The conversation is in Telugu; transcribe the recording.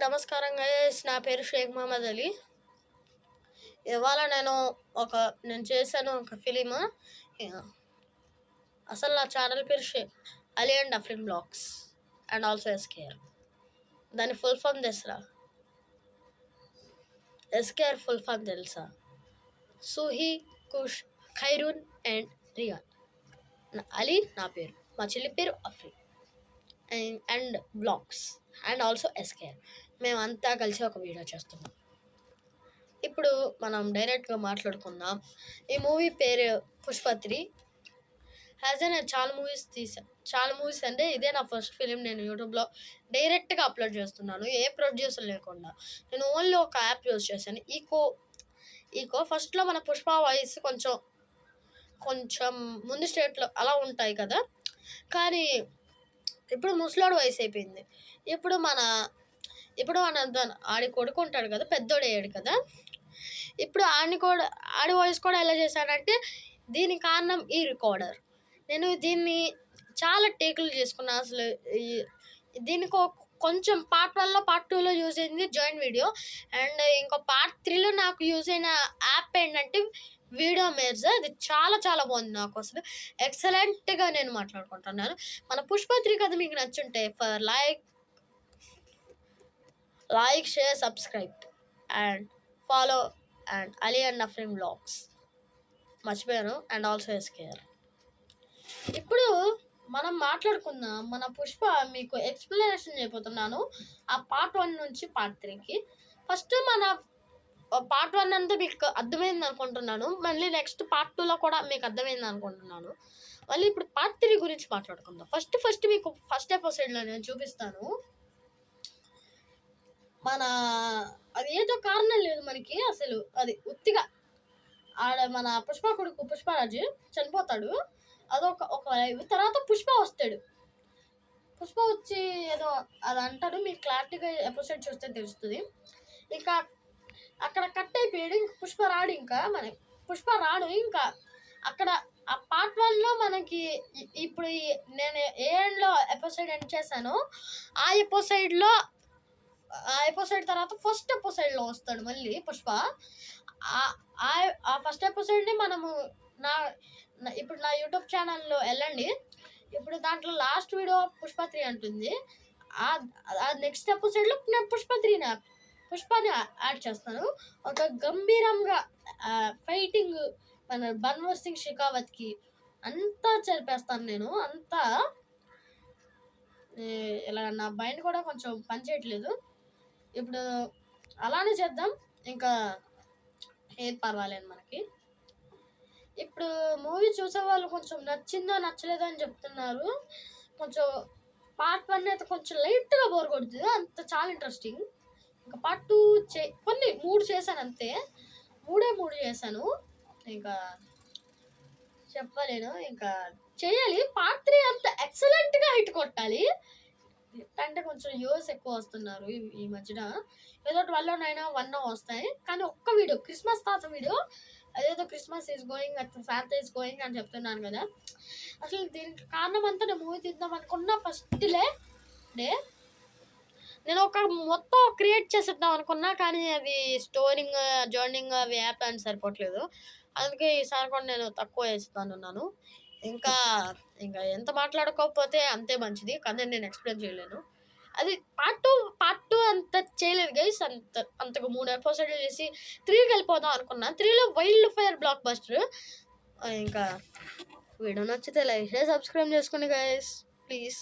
నమస్కారం గైస్. నా పేరు షేక్ మహమ్మద్ అలీ. ఇవాళ నేను చేశాను ఒక ఫిలిం. అసలు నా ఛానల్ పేరు Ali and Afrin blogs and also SKR. దాని ఫుల్ ఫామ్ తెలుసా? ఎస్కేఆర్ ఫుల్ ఫామ్ తెలుసా? సుహీ, కుష్, ఖైరూన్ అండ్ రియాన్. అలీ నా పేరు, మా చెల్లి పేరు Afrin and blogs and also SKR. మేమంతా కలిసి ఒక వీడియో చేస్తున్నాం. ఇప్పుడు మనం డైరెక్ట్గా మాట్లాడుకుందాం. ఈ మూవీ పేరు పుష్ప3. నేను చాలా మూవీస్ అంటే ఇదే నా ఫస్ట్ ఫిలిం. నేను యూట్యూబ్లో డైరెక్ట్గా అప్లోడ్ చేస్తున్నాను, ఏ ప్రొడ్యూసర్ లేకుండా. నేను ఓన్లీ ఒక యాప్ యూజ్ చేశాను, ఈకో. ఫస్ట్లో మన పుష్ప వాయిస్ కొంచెం ముందు స్టేట్లో అలా ఉంటాయి కదా, కానీ ఇప్పుడు ముసలాడు వయసు అయిపోయింది. ఇప్పుడు మన ఆడి కొడుకుంటాడు కదా, పెద్దోడు అయ్యాడు కదా. ఇప్పుడు ఆడి వాయిస్ కూడా ఎలా చేశాడంటే, దీనికి కారణం ఈ రికార్డర్. నేను దీన్ని చాలా టేకులు చేసుకున్నా. అసలు దీనికి కొంచెం పార్ట్ 1లో పార్ట్ 2లో యూజ్ అయింది జాయింట్ వీడియో, అండ్ ఇంకో పార్ట్ 3లో నాకు యూజ్ అయిన యాప్ ఏంటంటే వీడియో మేజర్. అది చాలా చాలా బాగుంది. నాకు అసలు ఎక్సలెంట్గా నేను మాట్లాడుకుంటున్నాను. మన పుష్ప3 కథ మీకు నచ్చుంటే for like, share, subscribe and follow and Ali and Afrin blogs మర్చిపోయాను, అండ్ ఆల్సో ఎస్కేఆర్. ఇప్పుడు మనం మాట్లాడుకుందాం. మన పుష్ప మీకు ఎక్స్ప్లెనేషన్ చేయబోతున్నాను ఆ పార్ట్ 1 నుంచి పార్ట్ 3కి. ఫస్ట్ మన పార్ట్ 1 అంతా మీకు అర్థమైంది అనుకుంటున్నాను. మళ్ళీ నెక్స్ట్ పార్ట్ 2లో కూడా మీకు అర్థమైంది అనుకుంటున్నాను. మళ్ళీ ఇప్పుడు పార్ట్ 3 గురించి మాట్లాడుకుందాం. ఫస్ట్ మీకు ఫస్ట్ ఎపిసోడ్లో నేను చూపిస్తాను. అది ఏదో కారణం లేదు మనకి, అసలు అది ఉత్తిగా మన పుష్ప కొడుకు పుష్పరాజు చనిపోతాడు. ఒక తర్వాత పుష్ప వస్తాడు. పుష్ప వచ్చి ఏదో అది అంటాడు, మీకు క్లారిటీగా ఎపిసోడ్ చూస్తే తెలుస్తుంది. ఇంకా అక్కడ కట్ అయిపోయాడు. ఇంకా పుష్ప రాడు. ఇంకా అక్కడ ఆ పార్ట్ 1లో మనకి ఇప్పుడు నేను ఏ ఎండ్లో ఎపిసోడ్ ఎండ్ చేశానో ఆ ఎపిసోడ్ తర్వాత ఫస్ట్ ఎపిసోడ్లో వస్తాడు మళ్ళీ పుష్ప. ఆ ఫస్ట్ ఎపిసోడ్ని మనము ఇప్పుడు నా యూట్యూబ్ ఛానల్లో వెళ్ళండి. ఇప్పుడు దాంట్లో లాస్ట్ వీడియో పుష్ప3 అంటుంది. ఆ నెక్స్ట్ ఎపిసోడ్లో నేను పుష్పని యాడ్ చేస్తాను. ఒక గంభీరంగా ఫైటింగ్ మన బన్వర్ సింగ్ షెకావత్కి అంతా జరిపేస్తాను నేను. ఇలా నా మైండ్ కూడా కొంచెం పనిచేయట్లేదు. ఇప్పుడు అలానే చేద్దాం, ఇంకా ఏం పర్వాలేదు మనకి. ఇప్పుడు మూవీ చూసే వాళ్ళు కొంచెం నచ్చిందో నచ్చలేదో అని చెప్తున్నారు. కొంచెం పార్ట్ 1 అయితే కొంచెం లైట్గా బోర్ కొడుతుంది, అంత చాలా ఇంట్రెస్టింగ్. ఇంకా పార్ట్ 2 కొన్ని 3 చేశాను అంతే, 3 చేశాను. ఇంకా చెప్పలేను, ఇంకా చేయాలి. పార్ట్ 3 అంత ఎక్సలెంట్గా హిట్ కొట్టాలి. అంటే కొంచెం యూస్ ఎక్కువ వస్తున్నారు ఈ మధ్యన. ఏదో 12, 9, 1 వస్తాయి, కానీ ఒక్క వీడియో క్రిస్మస్ తాత వీడియో, అదేదో Christmas is going Santa is going అని చెప్తున్నాను కదా. అసలు దీనికి కారణం అంతా నేను మూవీ తీద్దాం అనుకున్న ఫస్ట్ డే నేను ఒక మొత్తం క్రియేట్ చేసేద్దాం అనుకున్నా, కానీ అది స్టోరింగ్ జర్నింగ్ అవి యాప్ అని సరిపోవట్లేదు. అందుకే ఈసారి కూడా నేను తక్కువ వేస్తానున్నాను. ఇంకా ఎంత మాట్లాడుకోకపోతే అంతే మంచిది, కానీ నేను ఎక్స్ప్లెయిన్ చేయలేను. అది పార్ట్ 2 అంత చేయలేదు గైస్. అంతకు 3 ఎపిసోడ్లు చేసి 3కి వెళ్ళిపోదాం అనుకున్నా. 3లో వైల్డ్ ఫైర్ బ్లాక్ బస్టర్. ఇంకా వీడియో నచ్చితే లైక్ చేసి సబ్స్క్రైబ్ చేసుకోండి గైస్, ప్లీజ్.